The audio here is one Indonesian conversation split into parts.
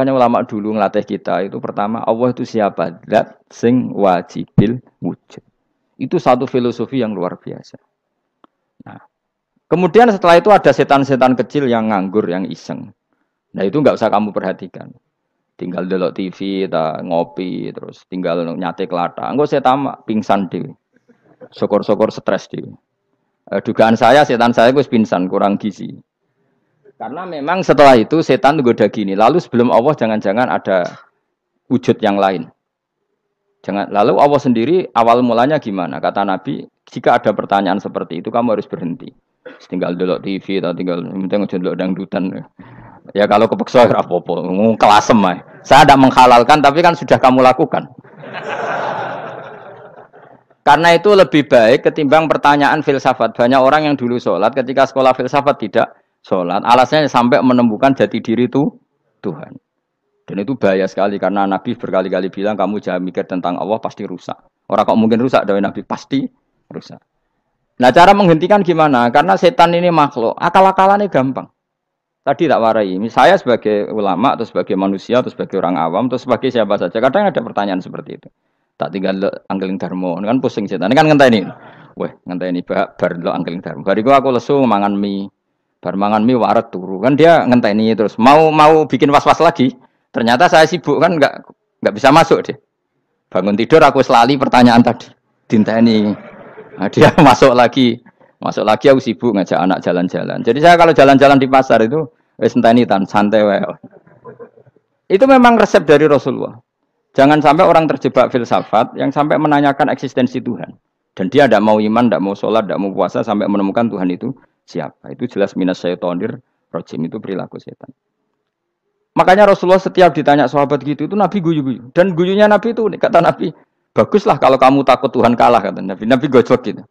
Makanya ulama dulu ngelatih kita itu pertama Allah itu siapa? Zat sing wajibil wujud. Itu satu filosofi yang luar biasa. Nah, kemudian setelah itu ada setan-setan kecil yang nganggur, yang iseng. Nah itu nggak usah kamu perhatikan. Tinggal delok TV, ngopi, terus tinggal nyate kelata. Enggak saya tamak, pingsan dewe. Syukur-syukur stres dewe. Dugaan saya setan saya itu pingsan, kurang gizi. Karena memang setelah itu setan goda gini. Lalu sebelum Allah jangan-jangan ada wujud yang lain. Lalu Allah sendiri awal mulanya gimana? Kata Nabi, jika ada pertanyaan seperti itu kamu harus berhenti. Tinggal delok TV atau tinggal penting aja delok dangdutan. Ya kalau kepeksa ora apa-apa, kelasem ae. Saya tidak menghalalkan tapi kan sudah kamu lakukan. Karena itu lebih baik ketimbang pertanyaan filsafat. Banyak orang yang dulu sholat ketika sekolah filsafat tidak sholat. Alasannya sampai menemukan jati diri itu Tuhan. Dan itu bahaya sekali karena Nabi berkali-kali bilang kamu jangan mikir tentang Allah pasti rusak. Orang kok mungkin rusak dari Nabi pasti rusak. Nah cara menghentikan gimana? Karena setan ini makhluk, akal-akalannya gampang. Tadi tak warai, saya sebagai ulama atau sebagai manusia atau sebagai orang awam atau sebagai siapa saja. Kadang ada pertanyaan seperti itu. Tak tinggal anggeling darmo, kan pusing setan. Ini kan ngenteni. Weh, ngenteni bar lo anggeling darmo. Bariku aku lesu mangan mie. Bar mangan mie waret turu. Kan dia ngenteni terus mau bikin was-was lagi. Ternyata saya sibuk kan nggak bisa masuk deh. Bangun tidur aku selali pertanyaan tadi. Dinteni. Nah, dia masuk lagi aku sibuk ngajak anak jalan-jalan. Jadi saya kalau jalan-jalan di pasar itu wis enteni tan santai wae. Itu memang resep dari Rasulullah. Jangan sampai orang terjebak filsafat yang sampai menanyakan eksistensi Tuhan. Dan dia tidak mau iman, tidak mau sholat, tidak mau puasa sampai menemukan Tuhan itu siapa. Itu jelas minas syaitonir rajim, itu perilaku setan. Makanya Rasulullah setiap ditanya sahabat gitu itu Nabi guyu-guyu. Dan guyunya Nabi itu kata Nabi, baguslah kalau kamu takut Tuhan kalah kata Nabi. Nabi gojok gitu.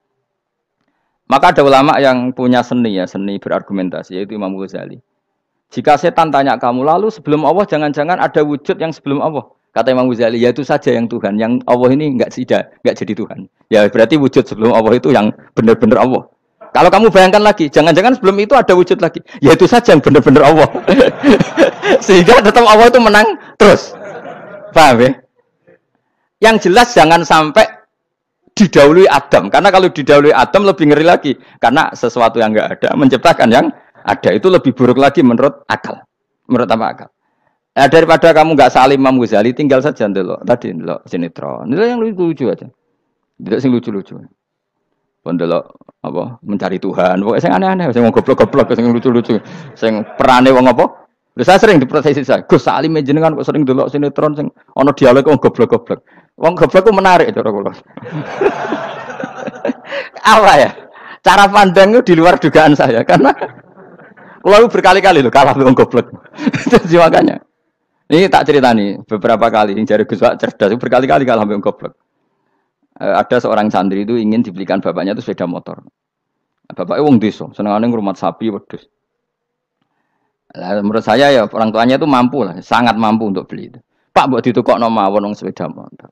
Maka ada ulama yang punya seni berargumentasi yaitu Imam Ghazali. Jika setan tanya kamu lalu sebelum Allah jangan-jangan ada wujud yang sebelum Allah. Kata Imam Ghazali, ya itu saja yang Tuhan. Yang Allah ini enggak jadi Tuhan. Ya berarti wujud sebelum Allah itu yang benar-benar Allah. Kalau kamu bayangkan lagi, jangan-jangan sebelum itu ada wujud lagi. Ya itu saja yang benar-benar Allah. Sehingga tetap Allah itu menang terus. Paham ya? Yang jelas jangan sampai didahului Adam. Karena kalau didahului Adam lebih ngeri lagi. Karena sesuatu yang enggak ada menciptakan yang ada. Itu lebih buruk lagi menurut akal. Menurut apa akal? Nah, daripada kamu enggak salim Imam Ghazali, tinggal saja ndelok. Tadi ndelok sinetron. Itu yang lucu-lucu aja. Tidak sing lucu-lucu. Pendelok apa mencari Tuhan, pokoknya sing aneh-aneh, sing goblok-goblok, sing lucu-lucu, sing perane wong apa. Lha saya sering diproteksi saya. Gus Salim jenengan kok sering delok sinetron sing ana dialog wong goblok-goblok. Wong goblok ku menarik cara kula. Apa ya? Cara pandang itu di luar dugaan saya karena kula berkali-kali lho kalah wong goblok. Jadi makanya. Ini tak ceritani beberapa kali yang jari Gus Wak cerdas berkali-kali kalah wong goblok. Ada seorang santri itu ingin dibelikan bapaknya itu sepeda motor. Bapaknya wong desa, senengane ngrumat sapi wedhus. Nah, menurut saya ya orang tuanya itu mampu lah, sangat mampu untuk beli itu. Pak mbok ditukokno mawon wong sepeda motor.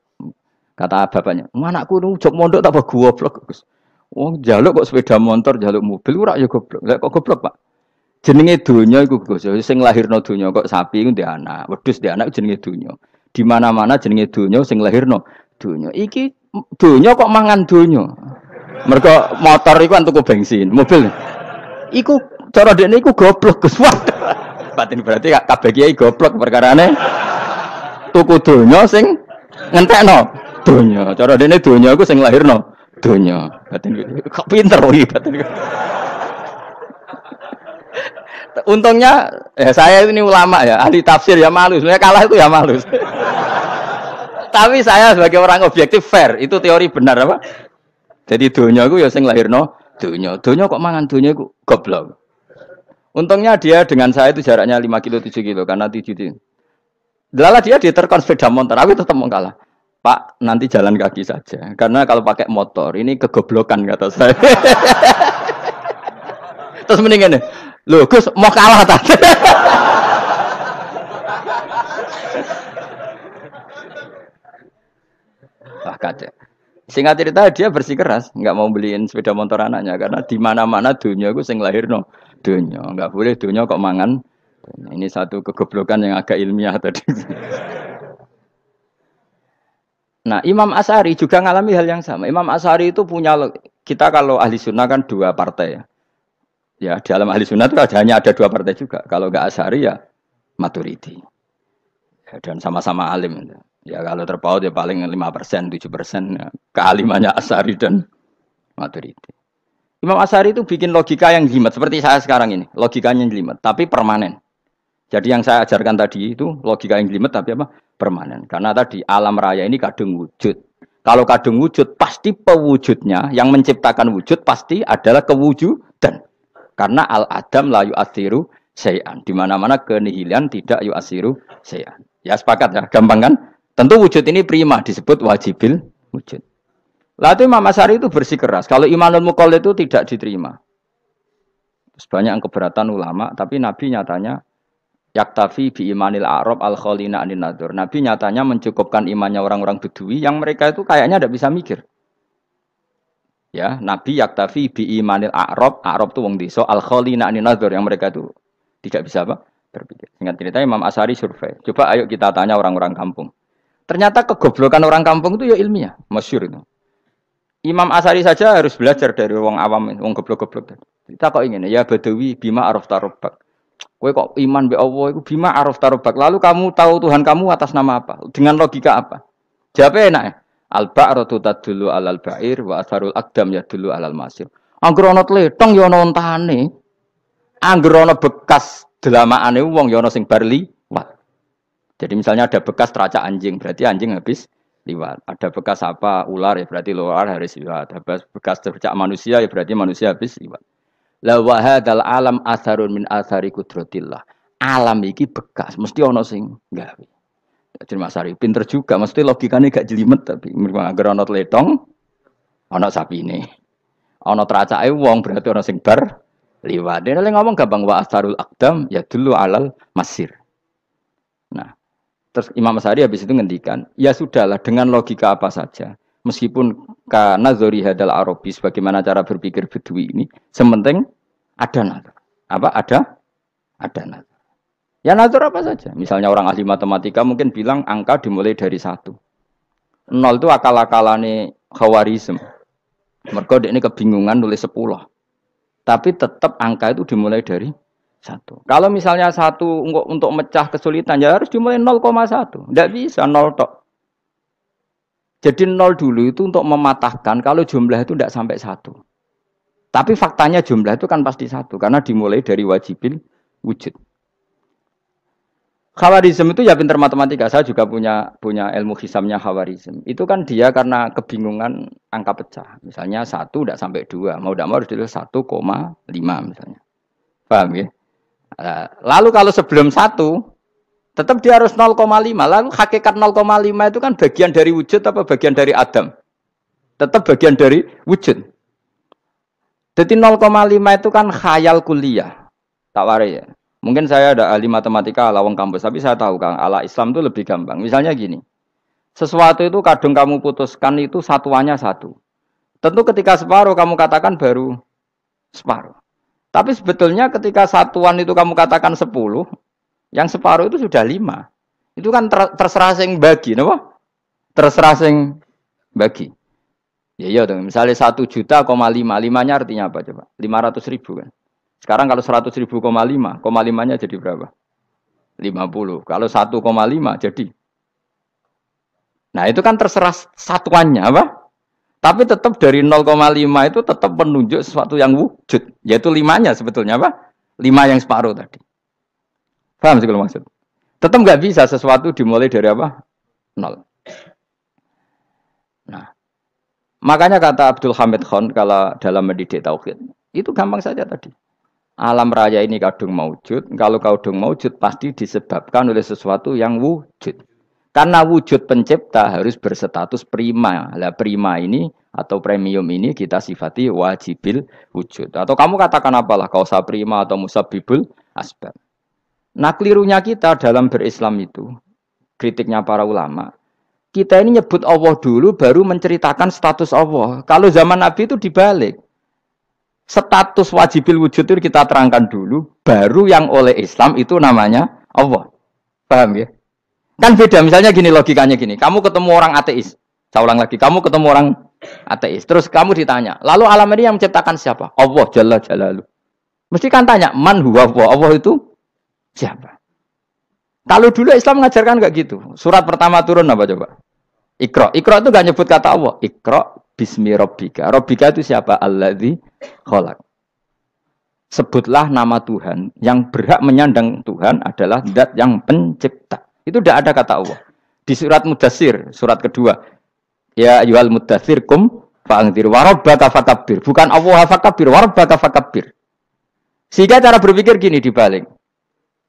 Kata bapaknya, "Anakku nu jog mondok tak goblok, Gus." Wong njaluk kok sepeda motor, njaluk mobil ora ya goblok. Lah kok goblok, Pak? Jenenge donya iku Gus, sing lahirno donya kok sapi iku ndek anak, wedhus ndek anak jenenge donya. Di mana-mana jenenge donya sing lahirno donya. Iki donya kok mangan donya. Mergo motor iku kan tuku bensin, mobil. Iku cara dekne iku goblok Gus. Batin berarti kabeh kiai goblok perkarane tuku donya sing ngentekno donya. Cara dekne donya iku sing lahirno donya. Batin kok pinter iki batin. Untungnya saya ini ulama ya, ahli tafsir ya malu. Sebenarnya kalah itu ya malu. Tapi saya sebagai orang objektif fair, itu teori benar apa? Jadi donya itu ya sing lahirno donya. Donya kok mangan donya iku goblok. Untungnya dia dengan saya itu jaraknya 5 kilo 7 kilo karena tidur. Lala dia diterkon sepeda motor, tapi tetap mau kalah. Pak, nanti jalan kaki saja. Karena kalau pakai motor ini kegoblokan kata saya. Terus mendingan nih, loh Gus mau kalah tadi. Wah kacau. Singkat cerita dia bersikeras, nggak mau beliin sepeda motor anaknya karena di mana-mana dunia gue sing lahir no dunia, nggak boleh dunia kok mangan Ini satu kegoblokan yang agak ilmiah tadi. Nah, Imam Asy'ari juga mengalami hal yang sama. Imam Asy'ari itu punya, kita kalau ahli sunnah kan dua partai ya. Ya, di dalam ahli sunnah itu hanya ada dua partai juga. Kalau nggak Asy'ari ya Maturidi. Ya, dan sama-sama alim. Ya kalau terpaut ya paling 5%, 7% ya. Kealimannya Asy'ari dan Maturidi. Imam Asy'ari itu bikin logika yang jelimet seperti saya sekarang ini. Logikanya jelimet, tapi permanen. Jadi yang saya ajarkan tadi itu logika yang jelimet tapi apa? Permanen. Karena tadi alam raya ini kadung wujud. Kalau kadung wujud pasti pewujudnya yang menciptakan wujud pasti adalah kewujudan. Karena al-adam la yu'athiru syai'an. Di mana-mana kenihilan tidak yu'athiru syai'an. Ya sepakat ya, gampang kan? Tentu wujud ini prima disebut wajibil wujud. Lalu Imam Asy'ari itu bersikeras. Kalau imanul muqallid itu tidak diterima. Banyak yang keberatan ulama, tapi Nabi nyatanya yaktafi bi imanil a'rab al khalina anin nadur. Nabi nyatanya mencukupkan imannya orang-orang Bedui yang mereka itu kayaknya tidak bisa mikir. Ya, Nabi yaktafi bi imanil a'rab itu wong desa al khalina anin nadur yang mereka itu tidak bisa apa? Berpikir. Singkat cerita Imam Asy'ari survei. Coba ayo kita tanya orang-orang kampung. Ternyata kegoblokan orang kampung itu ya ilmiah, masyhur itu. Imam Asy'ari saja harus belajar dari wong awam, wong goblok-goblok. Kita kok ingin ya Badawi bima arafta rabbak. Kowe kok iman be Allah iku bima arafta rabbak. Lalu kamu tahu Tuhan kamu atas nama apa? Dengan logika apa? Jawabnya enak ya. Al-ba'ratu tadullu 'alal ba'ir wa atharul aqdam yadullu 'alal masir. Angger ana tletong ya ana ontane. Angger ana bekas delamaane wong ya ana sing bar liwat. Jadi misalnya ada bekas teracak anjing, berarti anjing habis liwat. Ada bekas apa ular ya berarti ular harus liwat. Ada bekas tercak manusia ya berarti manusia habis liwat. La wa hadzal alam atharun min athari qudratillah. Alam iki bekas mesti ana sing gawe. Jadi Mas Ari pinter juga, mesti logikane gak jelimet tapi agar ana tletong ana sapine. Ana teracake wong berarti ana sing bar liwat. Dene ngomong gampang wa atharul aqdam ya dulu alal masir. Nah, terus Imam Asy'ari habis itu ngendikan, ya sudahlah dengan logika apa saja. Meskipun karena zori hadal Arabi bagaimana cara berpikir Bedui ini, sementing ada nazar. Apa ada nazar. Ya nazar apa saja. Misalnya orang ahli matematika mungkin bilang angka dimulai dari 1. 0 itu akal-akalane Khawarizm. Mergo ini kebingungan nulis 10. Tapi tetap angka itu dimulai dari 1. Kalau misalnya 1 untuk mecah kesulitan ya harus dimulai 0,1. Tidak bisa 0 tok. Jadi 0 dulu itu untuk mematahkan kalau jumlah itu tidak sampai 1. Tapi faktanya jumlah itu kan pasti 1 karena dimulai dari wajibil wujud. Khawarizm itu ya pinter matematika. Saya juga punya ilmu hisamnya Khawarizm. Itu kan dia karena kebingungan angka pecah. Misalnya 1 tidak sampai 2. Mau tidak mau harus ditulis 1,5 misalnya. Paham ya? Lalu kalau sebelum 1 tetap dia harus 0,5. Lalu hakikat 0,5 itu kan bagian dari wujud apa bagian dari adam? Tetap bagian dari wujud. Jadi 0,5 itu kan khayal kuliah. Tak warai ya. Mungkin saya ada ahli matematika ala wong kampus, tapi saya tahu Kang, ala Islam itu lebih gampang. Misalnya gini. Sesuatu itu kadang kamu putuskan itu satuannya 1. Tentu ketika separuh kamu katakan baru separuh. Tapi sebetulnya ketika satuan itu kamu katakan 10, yang separuh itu sudah 5. Itu kan terserah sing bagi, napa? Terserah sing bagi. Ya iya dong, misalnya 1 juta, 5-nya artinya apa coba? 500.000 kan. Sekarang kalau 100.000, 5-nya jadi berapa? 50. Kalau 1,5 jadi. Nah itu kan terserah satuannya apa? Tapi tetap dari 0,5 itu tetap menunjuk sesuatu yang wujud. Yaitu 5-nya sebetulnya apa? 5 yang separuh tadi. Paham sih kalau maksud? Tetap nggak bisa sesuatu dimulai dari apa? 0. Nah, makanya kata Abdul Hamid Khan kalau dalam mendidik tauhid, itu gampang saja tadi. Alam raya ini kadung maujud. Kalau kadung maujud pasti disebabkan oleh sesuatu yang wujud. Karena wujud pencipta harus berstatus prima. Lah prima ini atau premium ini kita sifati wajibil wujud. Atau kamu katakan apalah kausa prima atau musabibul asbab. Nah kelirunya kita dalam berislam itu, kritiknya para ulama, kita ini nyebut Allah dulu baru menceritakan status Allah. Kalau zaman Nabi itu dibalik. Status wajibil wujud itu kita terangkan dulu, baru yang oleh Islam itu namanya Allah. Paham ya? Kan beda, misalnya gini logikanya gini, kamu ketemu orang ateis, saya ulang lagi, kamu ketemu orang ateis, terus kamu ditanya, lalu alam ini yang menciptakan siapa? Allah Jalla Jalaluh. Mesti kan tanya, man huwa Allah, Allah itu siapa? Kalau dulu Islam mengajarkan enggak gitu. Surat pertama turun apa coba? Iqra. Iqra itu enggak nyebut kata Allah. Iqra bismi rabbika. Rabbika itu siapa? Alladzi khalaq. Sebutlah nama Tuhan. Yang berhak menyandang Tuhan adalah zat yang pencipta. Itu tidak ada kata Allah. Di surat Mudatsir, surat kedua. Ya ayyuhal mudatsir kum fa'anzir wa rabbaka fakabbir. Bukan Allah fakabbir, wa rabbaka fakabbir. Sehingga cara berpikir gini dibalik.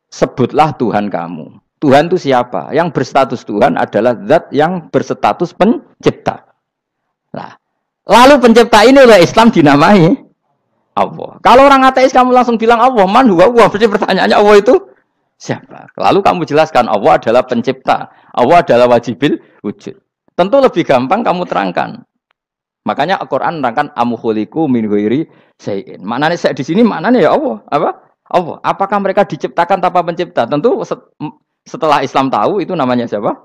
Sebutlah Tuhan kamu. Tuhan itu siapa? Yang berstatus Tuhan adalah zat yang berstatus pencipta. Nah, lalu pencipta ini oleh Islam dinamai Allah. Kalau orang ateis kamu langsung bilang Allah, man huwa Allah. Berarti pertanyaannya Allah itu siapa? Lalu kamu jelaskan Allah adalah pencipta. Allah adalah wajibil wujud. Tentu lebih gampang kamu terangkan. Makanya Al-Quran menerangkan amukholiku min ghairi syai'in. Maknanya saya di sini maknanya ya Allah. Apa? Allah. Apakah mereka diciptakan tanpa pencipta? Tentu setelah Islam tahu itu namanya siapa?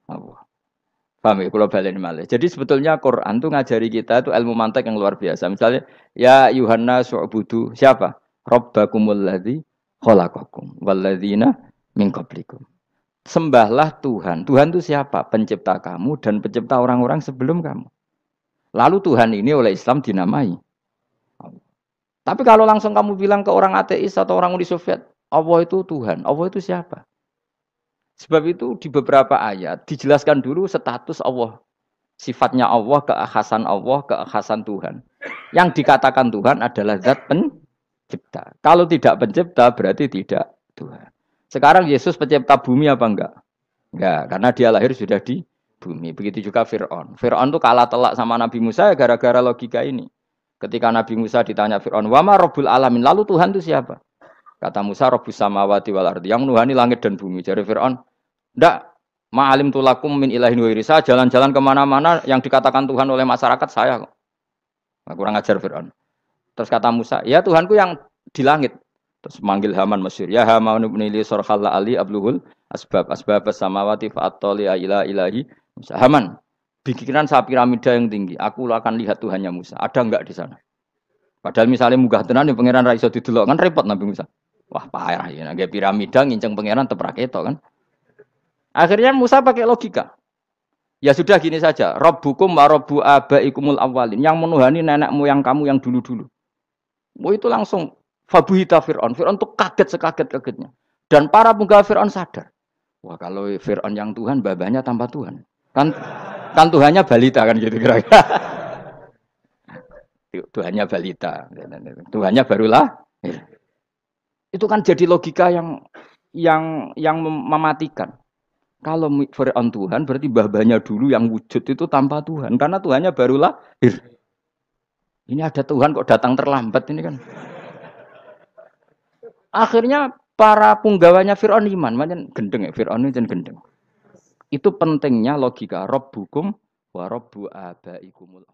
Allah. Paham ya? Kalau balik malih. Jadi sebetulnya Quran itu ngajari kita itu ilmu mantik yang luar biasa. Misalnya ya Yuhanna su'budu siapa? Rabbakumul ladzi khalaqakum walladzina min qablikum. Sembahlah Tuhan. Tuhan itu siapa? Pencipta kamu dan pencipta orang-orang sebelum kamu. Lalu Tuhan ini oleh Islam dinamai Allah. Tapi kalau langsung kamu bilang ke orang ateis atau orang Uni Soviet, Allah itu Tuhan, Allah itu siapa? Sebab itu di beberapa ayat dijelaskan dulu status Allah. Sifatnya Allah, keekhasan Tuhan. Yang dikatakan Tuhan adalah zat pencipta. Kalau tidak pencipta berarti tidak Tuhan. Sekarang Yesus pencipta bumi apa enggak? Enggak, karena dia lahir sudah di bumi. Begitu juga Fir'aun. Fir'aun itu kalah telak sama Nabi Musa ya gara-gara logika ini. Ketika Nabi Musa ditanya Fir'aun, "Wama Rabbul Alamin?" Lalu Tuhan itu siapa? Kata Musa, Rabbus samawati wal ardi, yang menuhani langit dan bumi. Jadi Fir'aun, "Ndak, ma'alim tulakum min ilahin wairi." Saya jalan-jalan kemana-mana yang dikatakan Tuhan oleh masyarakat saya kok. Nah, kurang ajar Fir'aun. Terus kata Musa, "Ya Tuhanku yang di langit." Terus manggil Haman Mesir, "Ya Haman ibn li sarhalla ali abluhul asbab samawati fa'attali ila ilahi Musa." Haman, bikinan saya piramida yang tinggi. Aku akan lihat Tuhannya Musa. Ada enggak di sana? Padahal misalnya munggah tenan yang pangeran ra iso didelok kan repot Nabi Musa. Wah, parah ya. Nggih piramida nginceng pangeran teprak itu kan. Akhirnya Musa pakai logika. Ya sudah gini saja. Rabbukum wa rabbu abaikumul awwalin. Yang menuhani nenek moyang kamu yang dulu-dulu. Oh itu langsung fabuhita Fir'aun. Fir'aun tuh kaget sekaget-kagetnya. Dan para penggawa Fir'aun sadar. Wah kalau Fir'aun yang Tuhan, babanya tanpa Tuhan. Kan Tuhannya balita kan gitu kira-kira. Tuhannya balita. Tuhannya barulah. Itu kan jadi logika yang mematikan. Kalau Fir'aun Tuhan berarti babanya dulu yang wujud itu tanpa Tuhan. Karena Tuhannya barulah. Ini ada Tuhan kok datang terlambat ini kan. Akhirnya para punggawanya Fir'aun iman. Macam gendeng ya. Fir'aun itu gendeng. Itu pentingnya logika Rabbukum wa rabbu abaikumul